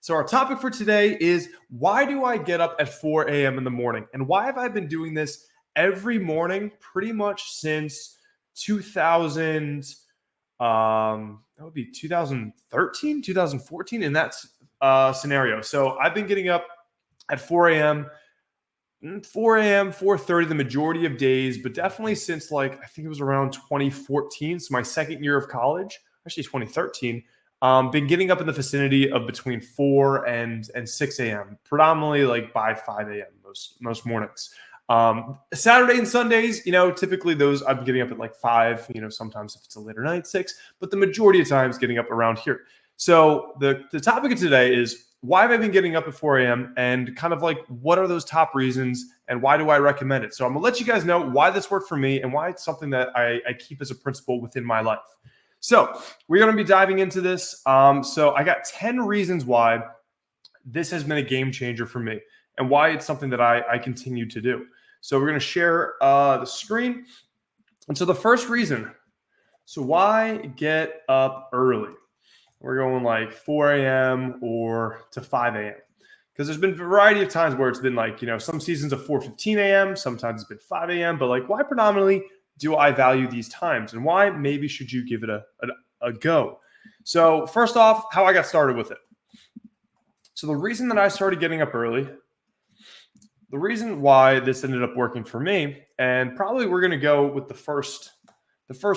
So our topic for today is, why do I get up at 4 a.m. in the morning? And why have I been doing this every morning pretty much since 2000, that would be 2013, 2014 in that scenario. So I've been getting up at 4 a.m., 4:30 the majority of days, but definitely since I think it was around 2014. So my second year of college, actually 2013. Been getting up in the vicinity of between 4 and 6 a.m., predominantly by 5 a.m. most mornings. Saturday and Sundays, typically those I'm getting up at 5, sometimes if it's a later night, 6, but the majority of times getting up around here. So the topic of today is, why have I been getting up at 4 a.m. and kind of what are those top reasons and why do I recommend it? So I'm gonna let you guys know why this worked for me and why it's something that I keep as a principle within my life. So we're going to be diving into this. So I got 10 reasons why this has been a game changer for me and why it's something that I continue to do. So we're going to share the screen. And so the first reason, so why get up early? We're going 4 a.m. or to 5 a.m. Because there's been a variety of times where it's been some seasons of 4:15 a.m., sometimes it's been 5 a.m., but why predominantly do I value these times and why maybe should you give it a go? So first off, how I got started with it. So the reason that I started getting up early, the reason why this ended up working for me, and probably we're going to go with the first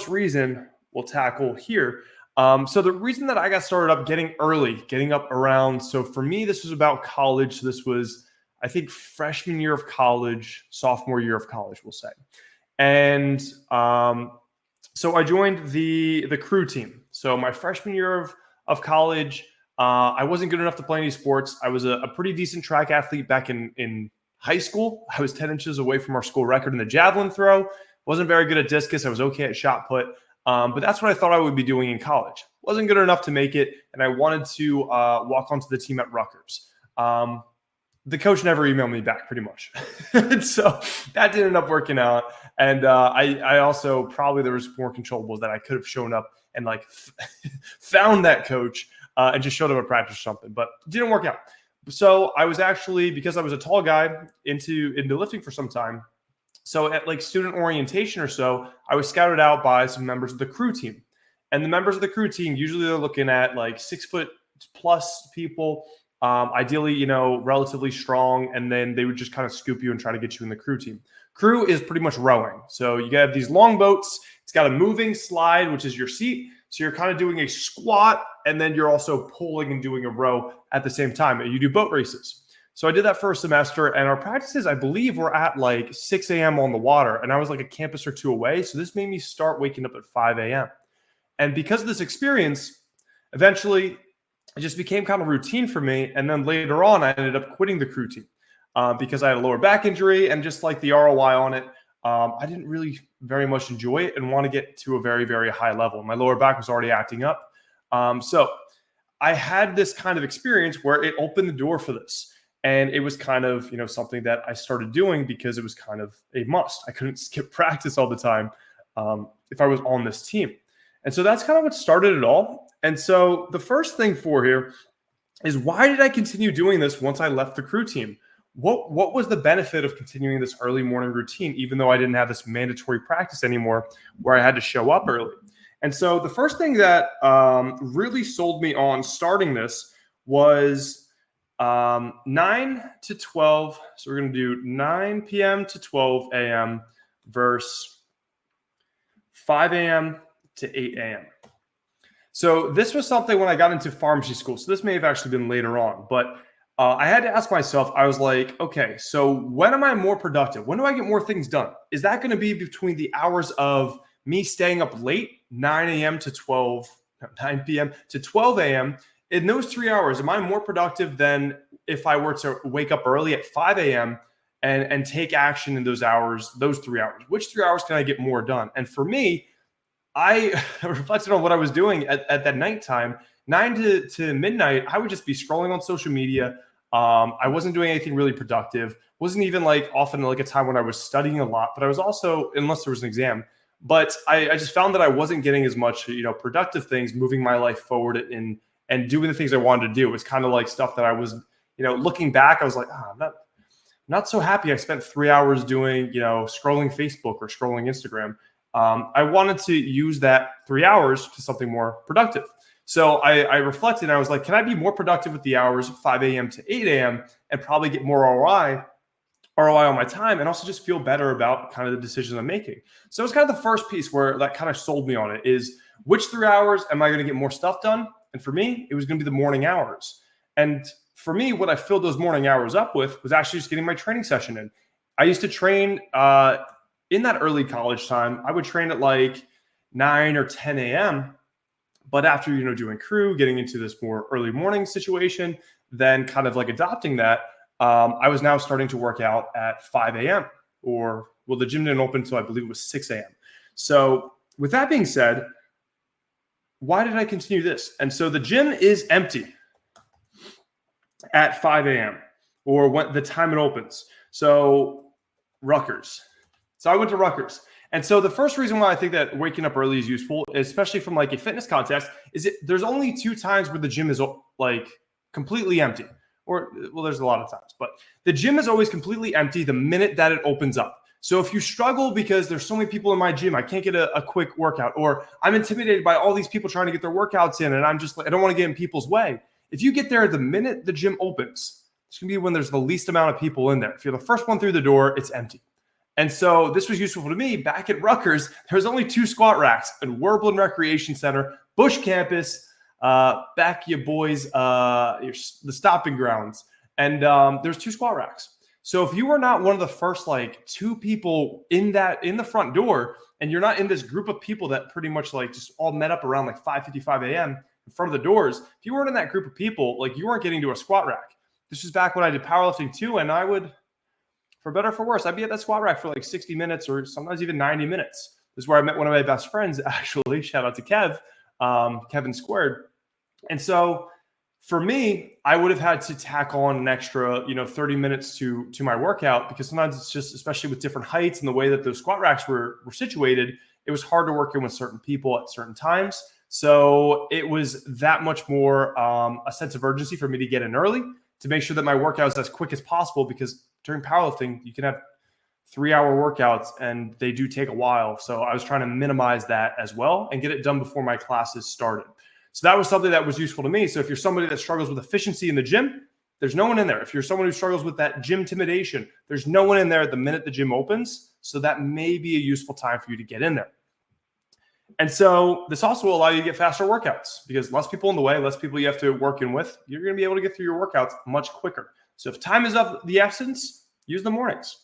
reason we'll tackle here. So the reason that I got started up getting up around, so for me, this was about college. So this was, I think, freshman year of college, sophomore year of college, we'll say. And so I joined the crew team. So my freshman year of college, I wasn't good enough to play any sports. I was a pretty decent track athlete back in high school. I was 10 inches away from our school record in the javelin throw. Wasn't very good at discus. I was okay at shot put. But that's what I thought I would be doing in college. Wasn't good enough to make it, and I wanted to walk onto the team at Rutgers. The coach never emailed me back, pretty much. So that didn't end up working out. And I also, probably there was more controllables that I could have shown up and found that coach and just showed up at practice or something, but it didn't work out. So I was actually, because I was a tall guy, into lifting for some time. So at student orientation or so, I was scouted out by some members of the crew team. And the members of the crew team, usually they're looking at 6 foot plus people, ideally, relatively strong. And then they would just kind of scoop you and try to get you in the crew team. Crew is pretty much rowing. So you have these long boats. It's got a moving slide, which is your seat. So you're kind of doing a squat, and then you're also pulling and doing a row at the same time. And you do boat races. So I did that for a semester, and our practices, I believe, were at 6 a.m. on the water, and I was a campus or two away. So this made me start waking up at 5 a.m. And because of this experience, eventually it just became kind of routine for me. And then later on, I ended up quitting the crew team because I had a lower back injury, and just the ROI on it, I didn't really very much enjoy it and want to get to a very, very high level. My lower back was already acting up. So I had this kind of experience where it opened the door for this. And it was kind of, something that I started doing because it was kind of a must. I couldn't skip practice all the time if I was on this team. And so that's kind of what started it all. And so the first thing for here is, why did I continue doing this once I left the crew team? What was the benefit of continuing this early morning routine, even though I didn't have this mandatory practice anymore where I had to show up early? And so the first thing that really sold me on starting this was 9 to 12. So we're going to do 9 p.m. to 12 a.m. versus 5 a.m. to 8 a.m. So this was something when I got into pharmacy school. So this may have actually been later on, but I had to ask myself, I was like, okay, so when am I more productive? When do I get more things done? Is that going to be between the hours of me staying up late, 9 p.m. to 12 a.m., in those 3 hours, am I more productive than if I were to wake up early at 5 a.m. and take action in those hours, those 3 hours? Which 3 hours can I get more done? And for me, I reflected on what I was doing at that nighttime. 9 to midnight, I would just be scrolling on social media. I wasn't doing anything really productive. Wasn't even often a time when I was studying a lot, but I was also, unless there was an exam, but I just found that I wasn't getting as much, productive things, moving my life forward in and doing the things I wanted to do. It was kind of like stuff that I was, looking back, I was like, I'm not so happy I spent 3 hours doing, scrolling Facebook or scrolling Instagram. I wanted to use that 3 hours to something more productive. So I reflected and I was like, can I be more productive with the hours 5 a.m. to 8 a.m. and probably get more ROI on my time, and also just feel better about kind of the decisions I'm making. So it was kind of the first piece where that kind of sold me on it, is which 3 hours am I going to get more stuff done? And for me, it was going to be the morning hours. And for me, what I filled those morning hours up with was actually just getting my training session in. I used to train in that early college time. I would train at like 9 or 10 a.m. But after, doing crew, getting into this more early morning situation, then kind of like adopting that, I was now starting to work out at 5 a.m. the gym didn't open until I believe it was 6 a.m. So with that being said, why did I continue this? And so the gym is empty at 5 a.m. or when the time it opens. So Rutgers. So I went to Rutgers. And so the first reason why I think that waking up early is useful, especially from like a fitness context, is there's only 2 times where the gym is like completely empty. There's a lot of times, but the gym is always completely empty the minute that it opens up. So if you struggle because there's so many people in my gym, I can't get a quick workout, or I'm intimidated by all these people trying to get their workouts in, and I'm just like, I don't want to get in people's way. If you get there the minute the gym opens, it's going to be when there's the least amount of people in there. If you're the first one through the door, it's empty. And so this was useful to me. Back at Rutgers, there was only 2 squat racks at Werblin Recreation Center, Bush campus, back your boys, the stopping grounds. And there's 2 squat racks. So if you were not one of the first like 2 people in the front door, and you're not in this group of people that pretty much like just all met up around like 5:55 a.m. in front of the doors, if you weren't in that group of people, like you weren't getting to a squat rack. This was back when I did powerlifting too, and I would, for better or for worse, I'd be at that squat rack for like 60 minutes or sometimes even 90 minutes. This is where I met one of my best friends, actually. Shout out to Kev, Kevin Squared. And so for me, I would have had to tack on an extra, 30 minutes to my workout, because sometimes it's just, especially with different heights and the way that those squat racks were situated, it was hard to work in with certain people at certain times. So it was that much more a sense of urgency for me to get in early to make sure that my workout is as quick as possible, because during powerlifting, you can have 3-hour workouts and they do take a while. So I was trying to minimize that as well and get it done before my classes started. So that was something that was useful to me. So if you're somebody that struggles with efficiency in the gym, there's no one in there. If you're someone who struggles with that gym intimidation, there's no one in there the minute the gym opens. So that may be a useful time for you to get in there. And so this also will allow you to get faster workouts, because less people in the way, less people you have to work in with, you're going to be able to get through your workouts much quicker. So if time is of the essence, use the mornings.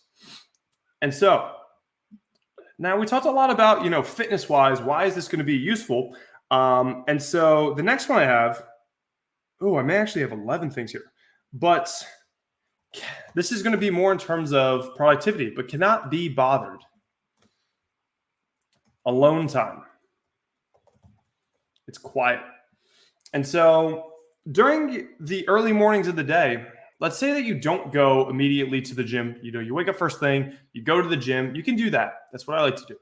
And so now we talked a lot about, fitness-wise, why is this going to be useful? And so the next one I have, I may actually have 11 things here, but this is going to be more in terms of productivity, but cannot be bothered. Alone time. It's quiet. And so during the early mornings of the day, let's say that you don't go immediately to the gym. You wake up first thing, you go to the gym. You can do that. That's what I like to do.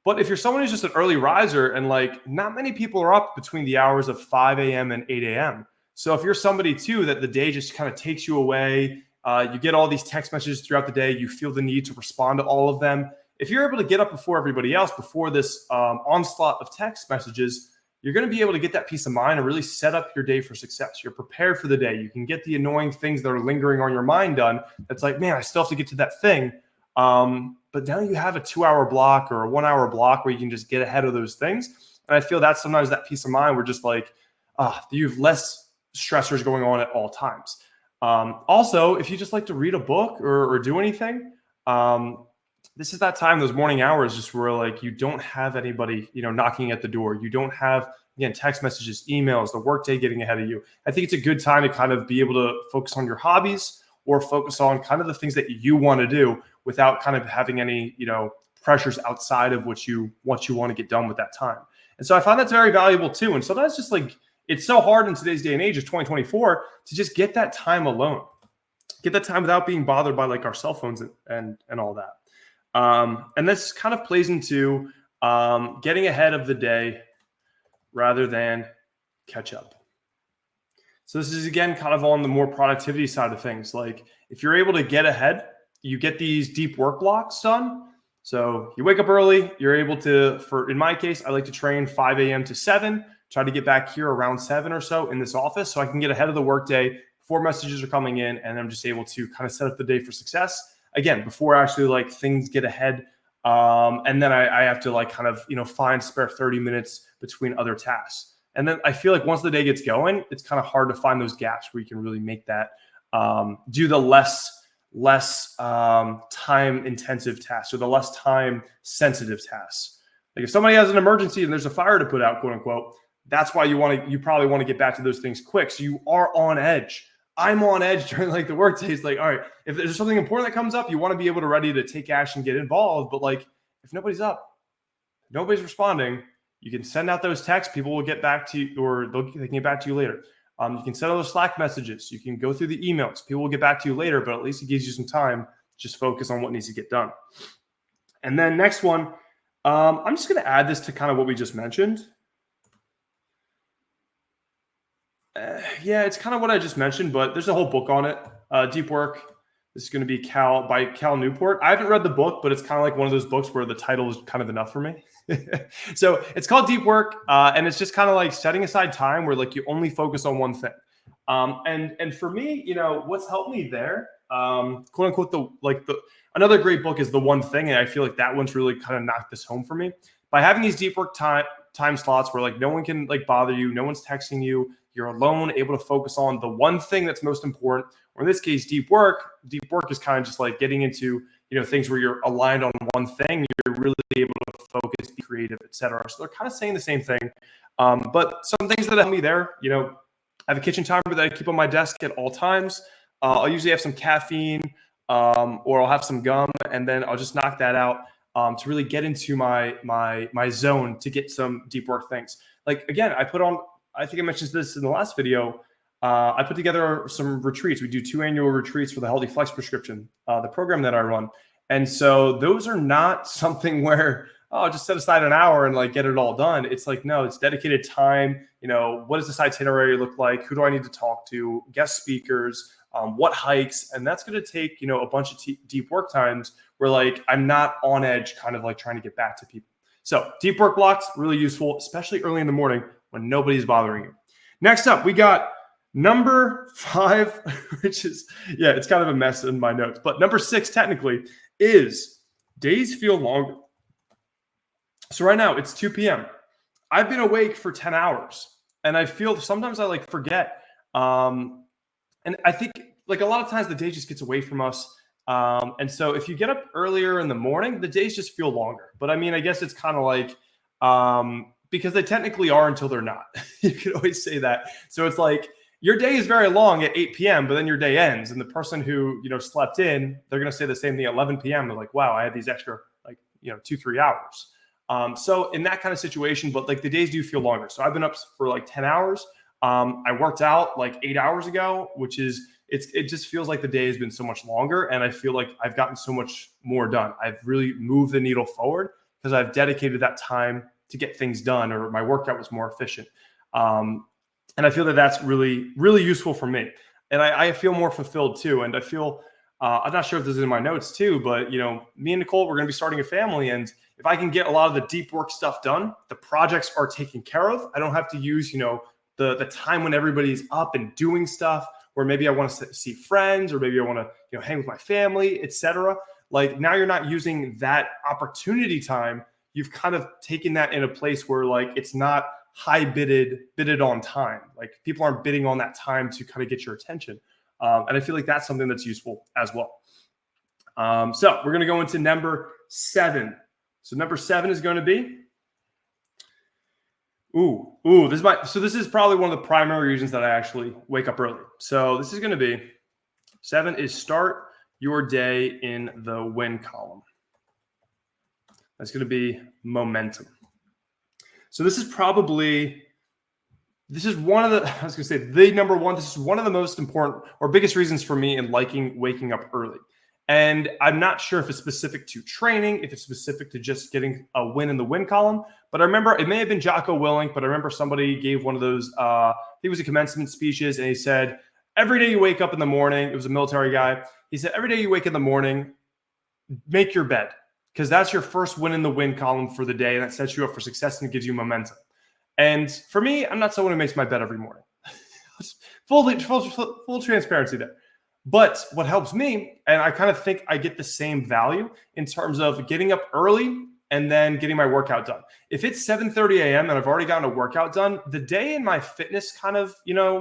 But if you're someone who's just an early riser, and like not many people are up between the hours of 5 a.m. and 8 a.m. So if you're somebody too that the day just kind of takes you away, you get all these text messages throughout the day, you feel the need to respond to all of them. If you're able to get up before everybody else, before this onslaught of text messages, you're going to be able to get that peace of mind and really set up your day for success. You're prepared for the day. You can get the annoying things that are lingering on your mind done. That's like, man, I still have to get to that thing. But now you have a 2-hour block or a 1-hour block where you can just get ahead of those things. And I feel that sometimes that peace of mind, we're just like, you have less stressors going on at all times. Also, if you just like to read a book or do anything, this is that time, those morning hours, just where like you don't have anybody, knocking at the door. You don't have, again, text messages, emails, the workday getting ahead of you. I think it's a good time to kind of be able to focus on your hobbies or focus on kind of the things that you want to do without kind of having any, pressures outside of what you want to get done with that time. And so I find that's very valuable too. And sometimes just like, it's so hard in today's day and age of 2024 to just get that time alone, get that time without being bothered by like our cell phones and all that. And this kind of plays into getting ahead of the day rather than catch up. So this is, again, kind of on the more productivity side of things. Like if you're able to get ahead, you get these deep work blocks done. So you wake up early, you're able to, in my case, I like to train 5 a.m. to 7, try to get back here around 7 or so in this office so I can get ahead of the workday before messages are coming in, and I'm just able to kind of set up the day for success. Again, before actually like things get ahead. And then I have to like kind of, find spare 30 minutes between other tasks. And then I feel like once the day gets going, it's kind of hard to find those gaps where you can really make that, do the less time intensive tasks or the less time sensitive tasks. Like if somebody has an emergency and there's a fire to put out, quote unquote, that's why you probably want to get back to those things quick. So you are on edge. I'm on edge during like the work days. Like, all right, if there's something important that comes up, you want to be able to ready to take action, get involved. But like, if nobody's up, nobody's responding, you can send out those texts. People will get back to you, or they can get back to you later. You can send those Slack messages. You can go through the emails. People will get back to you later, but at least it gives you some time to just focus on what needs to get done. And then next one, I'm just going to add this to kind of what we just mentioned. Yeah, it's kind of what I just mentioned, but there's a whole book on it. Deep Work. This is going to be by Cal Newport. I haven't read the book, but it's kind of like one of those books where the title is kind of enough for me. So it's called Deep Work, and it's just kind of like setting aside time where like you only focus on one thing. And for me, what's helped me there, quote unquote, another great book is The One Thing, and I feel like that one's really kind of knocked this home for me. By having these deep work time slots where like no one can like bother you, no one's texting you, you're alone, able to focus on the one thing that's most important. Or in this case, deep work is kind of just like getting into, things where you're aligned on one thing. You're really able to focus, be creative, etc. So they're kind of saying the same thing. But some things that help me there, I have a kitchen timer that I keep on my desk at all times. I'll usually have some caffeine, or I'll have some gum, and then I'll just knock that out to really get into my zone to get some deep work things. Like again, I think I mentioned this in the last video. I put together some retreats. We do 2 annual retreats for the Healthy Flex prescription, the program that I run. And so those are not something where, just set aside an hour and like get it all done. It's like, no, it's dedicated time. What does this itinerary look like? Who do I need to talk to? Guest speakers, what hikes? And that's going to take, a bunch of deep work times where like, I'm not on edge, kind of like trying to get back to people. So deep work blocks, really useful, especially early in the morning when nobody's bothering you. Next up, we got number 5, which is, it's kind of a mess in my notes, but number 6 technically is days feel longer. So right now it's 2 p.m. I've been awake for 10 hours and I feel sometimes I like forget. And I think like a lot of times the day just gets away from us. And so if you get up earlier in the morning, the days just feel longer. But I mean, I guess it's kind of like, because they technically are until they're not. You could always say that. So it's like your day is very long at 8 p.m., but then your day ends. And the person who, slept in, they're going to say the same thing at 11 p.m. They're like, wow, I had these extra 2-3 hours. So in that kind of situation, but like the days do feel longer. So I've been up for like 10 hours. I worked out like 8 hours ago, which is, it just feels like the day has been so much longer. And I feel like I've gotten so much more done. I've really moved the needle forward because I've dedicated that time to get things done, or my workout was more efficient. And I feel that that's really, really useful for me. And I feel more fulfilled too. And I feel, I'm not sure if this is in my notes too, but me and Nicole, we're going to be starting a family. And if I can get a lot of the deep work stuff done, the projects are taken care of. I don't have to use, the time when everybody's up and doing stuff, or maybe I want to see friends, or maybe I want to, hang with my family, etc. Like now you're not using that opportunity time. You've kind of taken that in a place where like it's not high bidded on time. Like people aren't bidding on that time to kind of get your attention. And I feel like that's something that's useful as well. So we're going to go into number 7. So number 7 is going to be, this is probably one of the primary reasons that I actually wake up early. So this is going to be 7 is start your day in the win column. That's going to be momentum. So this is one of the, I was going to say the number one, this is one of the most important or biggest reasons for me in liking waking up early. And I'm not sure if it's specific to training, if it's specific to just getting a win in the win column. But I remember it may have been Jocko Willink, but I remember somebody gave one of those, I think it was a commencement speeches, and he said, every day you wake up in the morning, it was a military guy. He said, every day you wake in the morning, make your bed, because that's your first win in the win column for the day. And that sets you up for success and it gives you momentum. And for me, I'm not someone who makes my bed every morning. full transparency there. But what helps me, and I kind of think I get the same value in terms of getting up early and then getting my workout done. If it's 7:30 a.m. and I've already gotten a workout done, the day in my fitness kind of,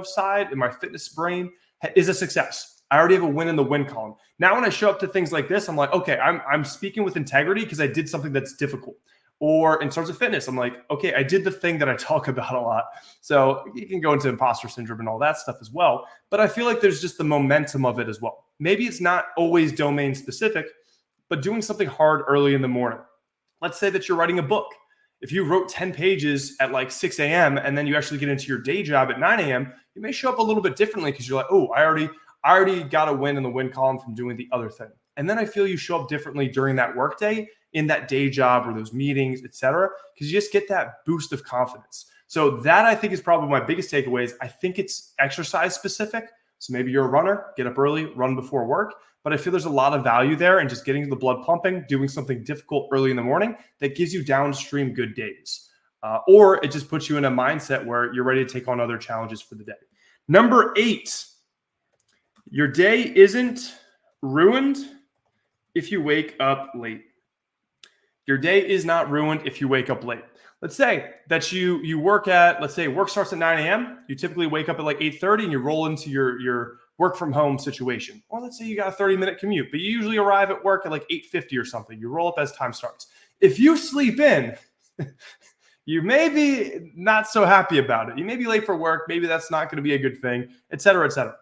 side, in my fitness brain is a success. I already have a win in the win column. Now, when I show up to things like this, I'm like, okay, I'm speaking with integrity because I did something that's difficult. Or in terms of fitness, I'm like, okay, I did the thing that I talk about a lot. So you can go into imposter syndrome and all that stuff as well. But I feel like there's just the momentum of it as well. Maybe it's not always domain specific, but doing something hard early in the morning. Let's say that you're writing a book. If you wrote 10 pages at like 6 a.m. and then you actually get into your day job at 9 a.m., you may show up a little bit differently because you're like, oh, I already got a win in the win column from doing the other thing. And then I feel you show up differently during that workday, in that day job or those meetings, et cetera, because you just get that boost of confidence. So that I think is probably my biggest takeaways. I think it's exercise specific. So maybe you're a runner, get up early, run before work. But I feel there's a lot of value there in just getting the blood pumping, doing something difficult early in the morning that gives you downstream good days. Or it just puts you in a mindset where you're ready to take on other challenges for the day. Number 8, your day isn't ruined if you wake up late. Your day is not ruined if you wake up late. Let's say that you work at, let's say work starts at 9 a.m. You typically wake up at like 8:30 and you roll into your work from home situation. Or let's say you got a 30-minute commute, but you usually arrive at work at like 8:50 or something. You roll up as time starts. If you sleep in, you may be not so happy about it. You may be late for work. Maybe that's not going to be a good thing, et cetera, et cetera.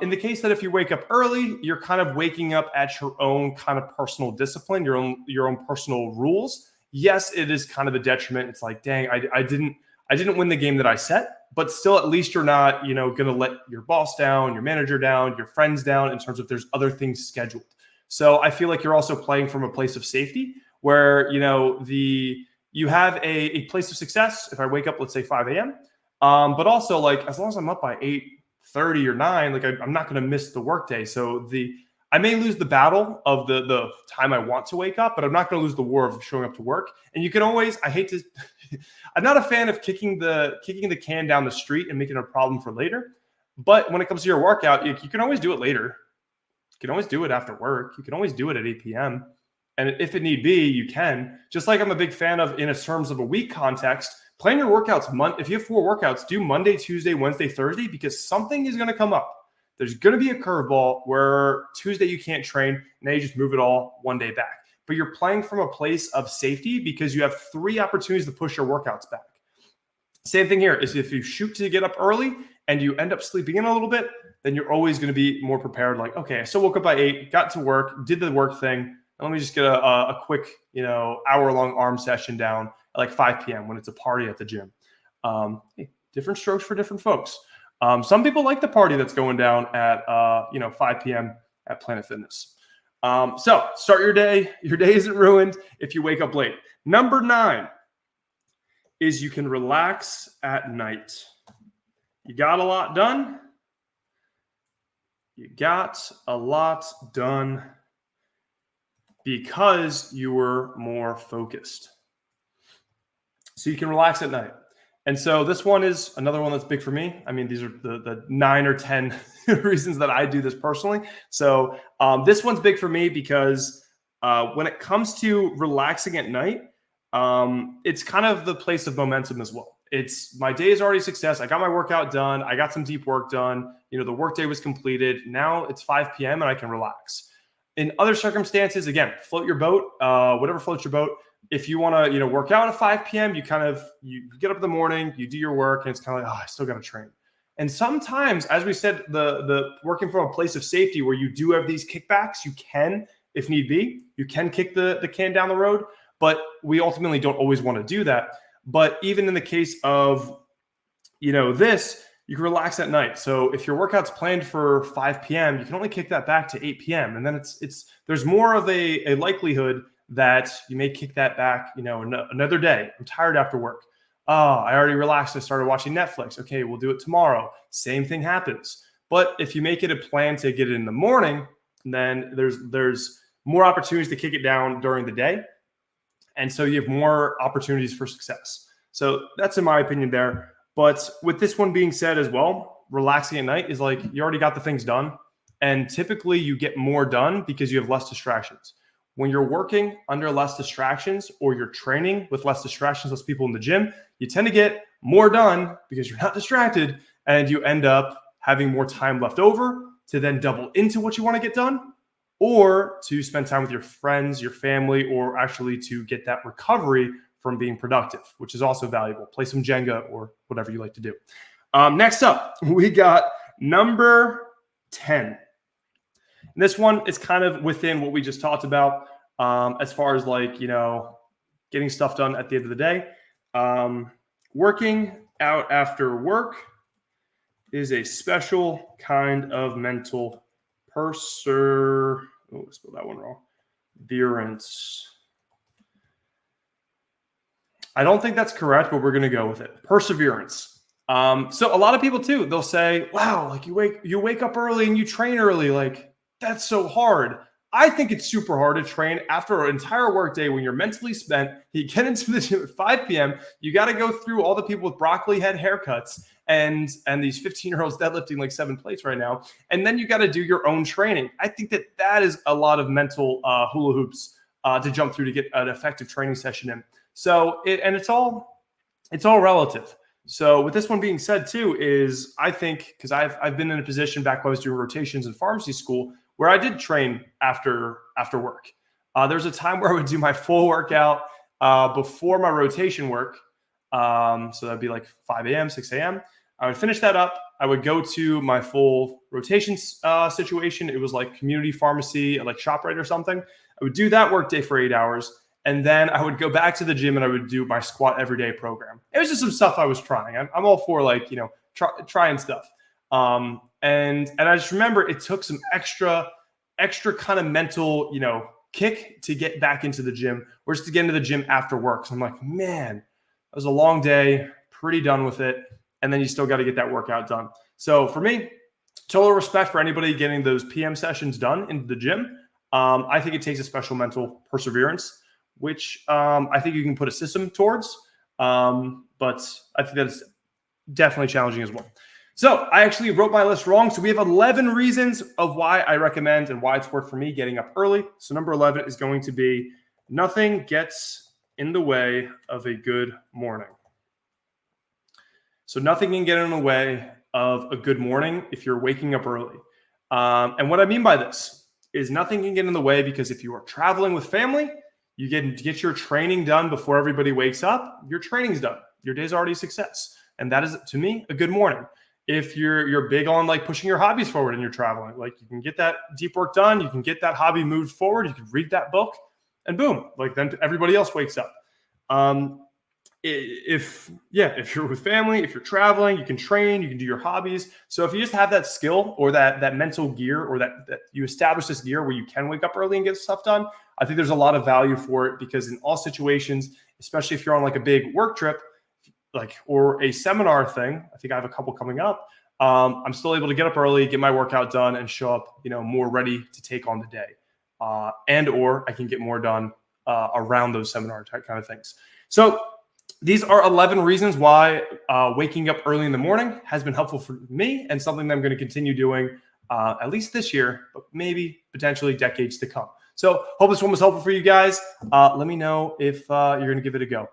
In the case that if you wake up early, you're kind of waking up at your own kind of personal discipline, your own personal rules. Yes, it is kind of a detriment. It's like, dang, I didn't win the game that I set, but still at least you're not, going to let your boss down, your manager down, your friends down in terms of there's other things scheduled. So I feel like you're also playing from a place of safety where, you have a place of success. If I wake up, let's say 5 a.m., but also like, as long as I'm up by 8:30 or 9, like I'm not going to miss the workday. So I may lose the battle of the time I want to wake up, but I'm not going to lose the war of showing up to work. And you can always, I'm not a fan of kicking the can down the street and making it a problem for later. But when it comes to your workout, you can always do it later. You can always do it after work. You can always do it at 8 p.m. And if it need be, you can. Just like I'm a big fan of in terms of a week context, plan your workouts. If you have 4 workouts, do Monday, Tuesday, Wednesday, Thursday, because something is going to come up. There's going to be a curveball where Tuesday you can't train. Now you just move it all one day back. But you're playing from a place of safety because you have 3 opportunities to push your workouts back. Same thing here is if you shoot to get up early and you end up sleeping in a little bit, then you're always going to be more prepared. Like, okay, I still woke up by 8, got to work, did the work thing. Let me just get a quick, hour-long arm session down at like 5 p.m. when it's a party at the gym. Hey, different strokes for different folks. Some people like the party that's going down at 5 p.m. at Planet Fitness. So start your day. Your day isn't ruined if you wake up late. Number 9 is you can relax at night. You got a lot done. You got a lot done because you were more focused. So you can relax at night. And so this one is another one that's big for me. I mean, these are the 9 or 10 reasons that I do this personally. So this one's big for me because when it comes to relaxing at night, it's kind of the place of momentum as well. It's my day is already a success. I got my workout done. I got some deep work done. The workday was completed. Now it's 5 p.m. and I can relax. In other circumstances, again, float your boat, whatever floats your boat. If you want to, work out at 5 p.m., you get up in the morning, you do your work, and it's kind of like, I still got to train. And sometimes, as we said, the working from a place of safety where you do have these kickbacks, you can, if need be, you can kick the can down the road, but we ultimately don't always want to do that. But even in the case of, this, you can relax at night. So if your workout's planned for 5 p.m., you can only kick that back to 8 p.m. And then there's more of a likelihood that you may kick that back, another day. I'm tired after work. Oh, I already relaxed. I started watching Netflix. Okay, we'll do it tomorrow. Same thing happens. But if you make it a plan to get it in the morning, then there's more opportunities to kick it down during the day. And so you have more opportunities for success. So that's in my opinion there. But with this one being said as well, relaxing at night is like you already got the things done. And typically you get more done because you have less distractions. When you're working under less distractions or you're training with less distractions, less people in the gym, you tend to get more done because you're not distracted and you end up having more time left over to then double into what you want to get done or to spend time with your friends, your family, or actually to get that recovery from being productive, which is also valuable. Play some Jenga or whatever you like to do. Next up, we got number 10. And this one is kind of within what we just talked about as far as getting stuff done at the end of the day. Working out after work is a special kind of mental perseverance. I don't think that's correct, but we're going to go with it. Perseverance. So a lot of people too, they'll say, wow, like you wake up early and you train early. Like that's so hard. I think it's super hard to train after an entire workday when you're mentally spent. You get into the gym at 5 p.m. You got to go through all the people with broccoli head haircuts and these 15-year-olds deadlifting like 7 plates right now. And then you got to do your own training. I think that is a lot of mental hula hoops to jump through to get an effective training session in. So it's all relative. So with this one being said too is I think because I've been in a position back when I was doing rotations in pharmacy school where I did train after work. There's a time where I would do my full workout before my rotation work. So that'd be like 5 a.m., 6 a.m. I would finish that up. I would go to my full rotation situation. It was like community pharmacy, like ShopRite or something. I would do that work day for 8 hours. And then I would go back to the gym and I would do my squat everyday program. It was just some stuff I was trying. I'm all for trying stuff. And I just remember it took some extra kind of mental, kick to get back into the gym or just to get into the gym after work. So I'm like, man, that was a long day, pretty done with it. And then you still got to get that workout done. So for me, total respect for anybody getting those PM sessions done in the gym. I think it takes a special mental perseverance, which I think you can put a system towards. But I think that's definitely challenging as well. So I actually wrote my list wrong. So we have 11 reasons of why I recommend and why it's worth for me getting up early. So number 11 is going to be nothing gets in the way of a good morning. So nothing can get in the way of a good morning if you're waking up early. And what I mean by this is nothing can get in the way because if you are traveling with family, you get your training done before everybody wakes up. Your training's done. Your day's already a success. And that is, to me, a good morning. If you're big on like pushing your hobbies forward and you're traveling, like you can get that deep work done, you can get that hobby moved forward, you can read that book, and boom, like then everybody else wakes up. If you're with family, if you're traveling, you can train, you can do your hobbies. So if you just have that skill or that mental gear or that you establish this gear where you can wake up early and get stuff done, I think there's a lot of value for it because in all situations, especially if you're on like a big work trip, or a seminar thing, I think I have a couple coming up. I'm still able to get up early, get my workout done, and show up, more ready to take on the day. Or I can get more done around those seminar type kind of things. So these are 11 reasons why waking up early in the morning has been helpful for me and something that I'm going to continue doing at least this year, but maybe potentially decades to come. So hope this one was helpful for you guys. Let me know if you're going to give it a go.